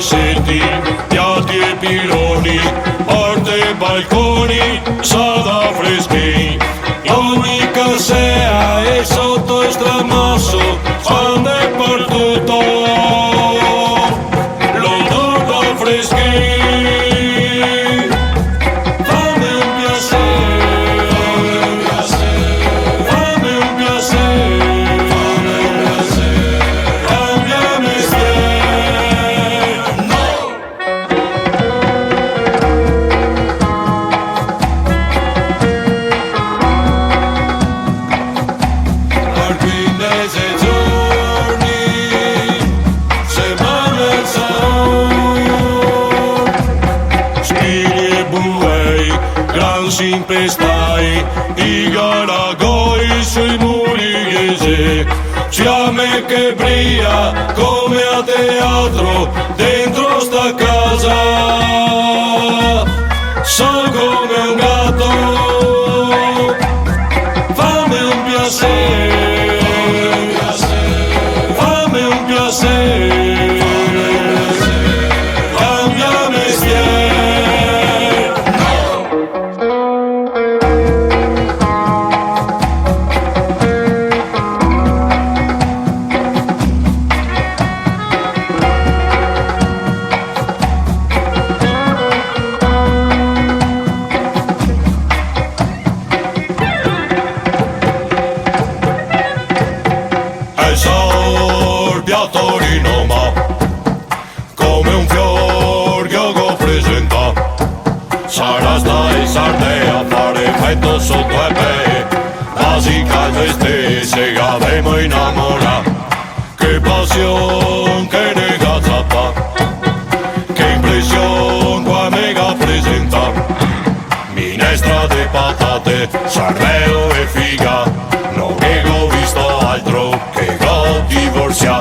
insetti, piatti e piloni, porte e balconi, soda freschi. Ogni casea è sotto il stramosso, spande per tutto, l'odore freschi. Fammi un piacere, fammi un piacere, cambia mestiere, no! Mese giorni, settimane al salone, spini e buei, gran simpestai, i garagoi sui muri chiese, fiamme che brilla come a teatro dentro sta casa, sono come un gatto, fammi un piacere. Cambia mestiere, no! Torino, ma come un fior che ho presenta, sarà stai sarde a fare effetto sotto e pe, basicamente se che avemo innamorato, che passione, che negazata, che impressione qua mega presenta, minestra de patate, sarreo e figa, non che ho visto altro che ho divorziato.